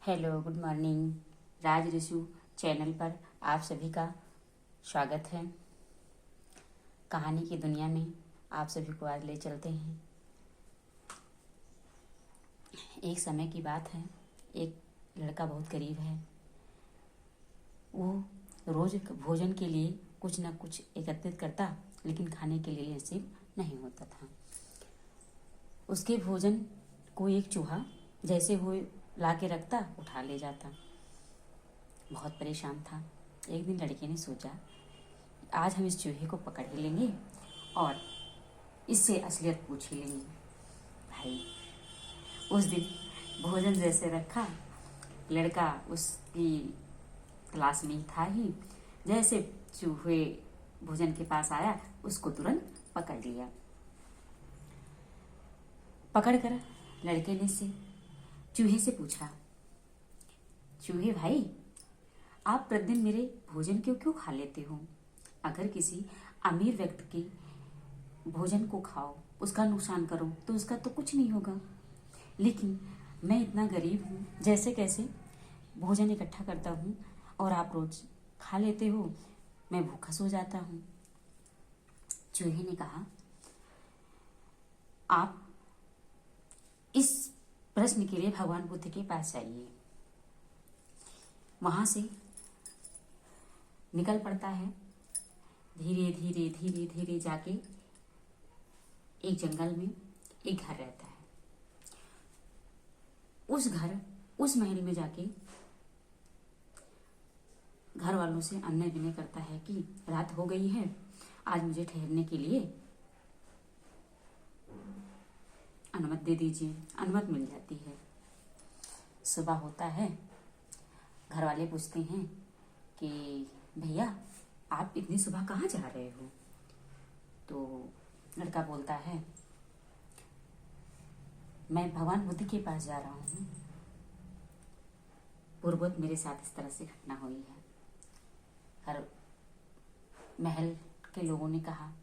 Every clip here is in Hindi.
Hello, good morning. Raj Rishu channel पर आप सभी का स्वागत है। कहानी की दुनिया में आप सभी को आज ले चलते हैं। एक समय की बात है, एक लड़का बहुत गरीब है। वो रोज भोजन के लिए कुछ न कुछ एकत्रित करता, लेकिन खाने के लिए नसीब नहीं होता था। उसके भोजन को एक चूहा जैसे वो ला के रखता, उठा ले जाता। बहुत परेशान था। एक दिन लड़के ने सोचा, आज हम इस चूहे को पकड़ ही लेंगे और इससे असलियत पूछ ही लेंगे। भाई, उस दिन भोजन जैसे रखा, लड़का उसकी तलाश में था ही। जैसे चूहे भोजन के पास आया, उसको तुरंत पकड़ लिया। पकड़कर लड़के ने चूहे से पूछा, चूहे भाई, आप प्रतिदिन मेरे भोजन क्यों क्यों खा लेते हो? अगर किसी अमीर व्यक्ति के भोजन को खाओ, उसका नुकसान करो, तो उसका तो कुछ नहीं होगा। लेकिन मैं इतना गरीब हूँ, जैसे कैसे भोजन इकट्ठा करता हूँ और आप रोज खा लेते हो। मैं भूखा सो जाता हूँ। चूहे ने कहा, आप इस प्रश्न के लिए भगवान बुद्ध के पास जाइए। वहां से निकल पड़ता है। धीरे धीरे धीरे धीरे जाके एक जंगल में एक घर रहता है। उस महल में जाके घर वालों से अन्य विनय करता है कि रात हो गई है, आज मुझे ठहरने के लिए अनुमति दे दीजिए। अनुमति मिल जाती है। सुबह होता है। घर वाले पूछते हैं कि भैया, आप इतनी सुबह कहाँ जा रहे हो? तो लड़का बोलता है, मैं भगवान बुद्ध के पास जा रहा हूँ। पूर्ववत मेरे साथ इस तरह से घटना हुई है। हर महल के लोगों ने कहा,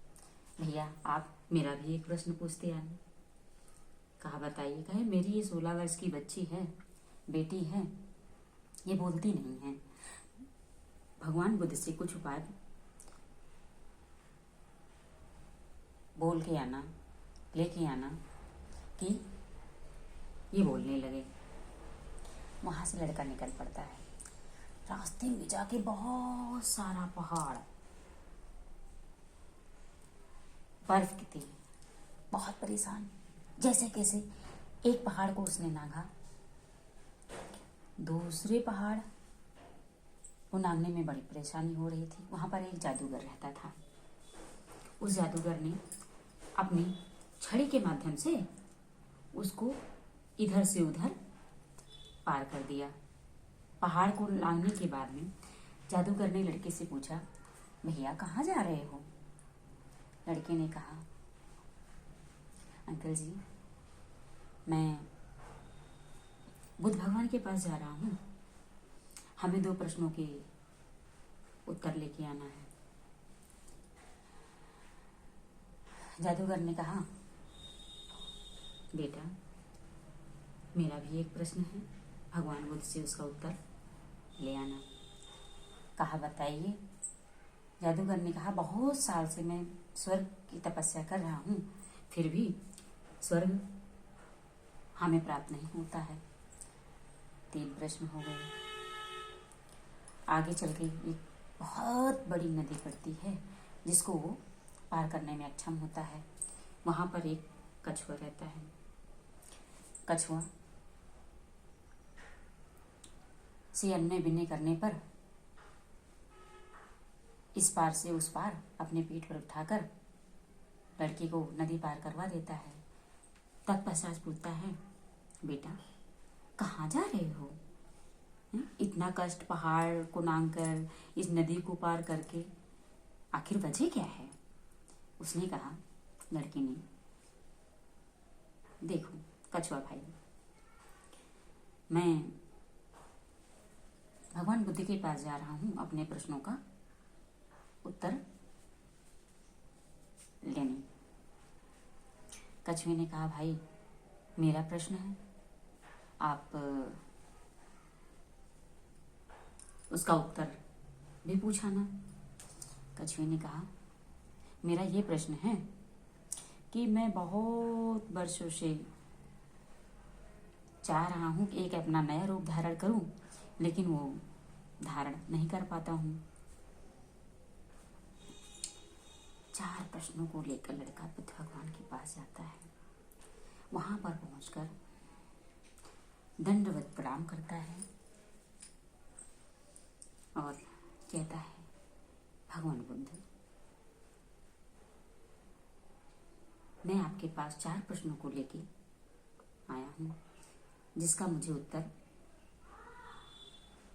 भैया आप मेरा भी एक प्रश्न पूछते आए। कहा, बताइए। कहे, मेरी ये 16 वर्ष की बच्ची है, बेटी है, ये बोलती नहीं है। भगवान बुद्ध से कुछ उपाय बोल के आना, लेके आना कि ये बोलने लगे। वहां से लड़का निकल पड़ता है। रास्ते में जाके बहुत सारा पहाड़, बर्फ की थी, बहुत परेशान। जैसे कैसे एक पहाड़ को उसने नांगा, दूसरे पहाड़ को नांगने में बड़ी परेशानी हो रही थी। वहां पर एक जादूगर रहता था। उस जादूगर ने अपनी छड़ी के माध्यम से उसको इधर से उधर पार कर दिया। पहाड़ को लांघने के बाद में जादूगर ने लड़के से पूछा, भैया कहाँ जा रहे हो? लड़के ने कहा, अंकल जी, मैं बुद्ध भगवान के पास जा रहा हूँ। हमें 2 प्रश्नों के उत्तर लेके आना है। जादूगर ने कहा, बेटा, मेरा भी एक प्रश्न है, भगवान बुद्ध से उसका उत्तर ले आना। कहा, बताइए। जादूगर ने कहा, बहुत साल से मैं स्वर्ग की तपस्या कर रहा हूँ, फिर भी स्वर्ग हमें प्राप्त नहीं होता है। 3 प्रश्न हो गए। आगे चल के एक बहुत बड़ी नदी पड़ती है, जिसको वो पार करने में अक्षम होता है। वहां पर एक कछुआ रहता है। कछुआ से अन्य विनय करने पर इस पार से उस पार अपने पीठ पर उठाकर लड़की को नदी पार करवा देता है। तत्पश्चात पूछता है, बेटा कहाँ जा रहे हो? इतना कष्ट पहाड़ को लांघ कर, इस नदी को पार करके, आखिर वजह क्या है? उसने कहा, लड़की ने, देखो कछुआ भाई, मैं भगवान बुद्ध के पास जा रहा हूँ अपने प्रश्नों का उत्तर लेने। कछुए ने कहा, भाई मेरा प्रश्न है, आप उसका उत्तर भी पूछा ना। कछुए ने कहा, मेरा ये प्रश्न है कि मैं बहुत वर्षों से चाह रहा हूँ कि एक अपना नया रूप धारण करूं, लेकिन वो धारण नहीं कर पाता हूँ। 4 प्रश्नों को लेकर लड़का बुद्ध भगवान के पास जाता है। वहां पर पहुंचकर दंडवत प्रणाम करता है और कहता है, भगवान बुद्ध, मैं आपके पास 4 प्रश्नों को लेके आया हूँ, जिसका मुझे उत्तर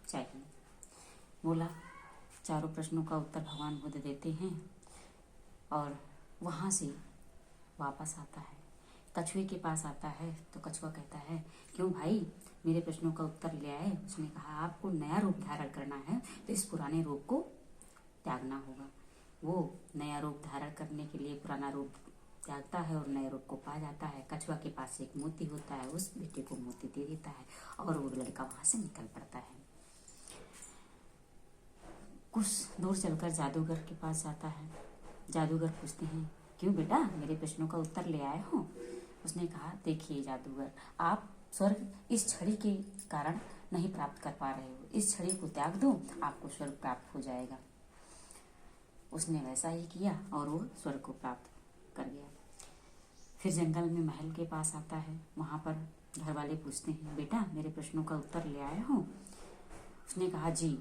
चाहिए। बोला। चारों प्रश्नों का उत्तर भगवान बुद्ध देते हैं और वहाँ से वापस आता है। कछुए के पास आता है तो कछुआ कहता है, क्यों भाई, मेरे प्रश्नों का उत्तर ले आए? उसने कहा, आपको नया रूप धारण करना है तो इस पुराने रूप को त्यागना होगा। वो नया रूप धारण करने के लिए पुराना रूप त्यागता है और नए रूप को पा जाता है। कछुआ के पास एक मोती होता है, उस बेटे को मोती दे देता है और वो लड़का वहां से निकल पड़ता है। कुछ दूर चलकर जादूगर के पास जाता है। जादूगर पूछते हैं, क्यों बेटा, मेरे प्रश्नों का उत्तर ले आए हो? उसने कहा, देखिए जादूगर, आप स्वर्ग इस छड़ी के कारण नहीं प्राप्त कर पा रहे हो, इस छड़ी को त्याग दो, आपको स्वर्ग प्राप्त हो जाएगा। उसने वैसा ही किया और वो स्वर्ग को प्राप्त कर गया। फिर जंगल में महल के पास आता है। वहां पर घर वाले पूछते हैं, बेटा, मेरे प्रश्नों का उत्तर ले आए हो? उसने कहा, जी,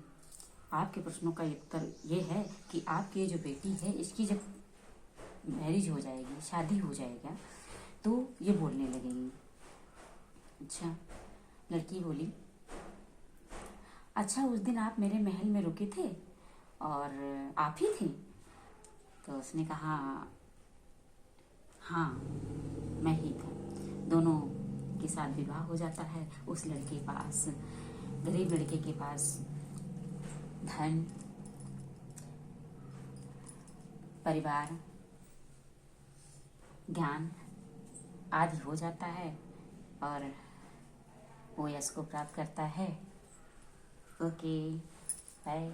आपके प्रश्नों का उत्तर ये है कि आपकी ये जो बेटी है, इसकी जब मैरिज हो जाएगी, शादी हो जाएगा, तो ये बोलने लगेगी। अच्छा। लड़की बोली, अच्छा, उस दिन आप मेरे महल में रुके थे और आप ही थे? तो उसने कहा, हाँ, मैं ही था। दोनों के साथ विवाह हो जाता है। उस लड़के पास, गरीब लड़के के पास धन, परिवार, ज्ञान आदि हो जाता है और वो यश को प्राप्त करता है। Okay, bye.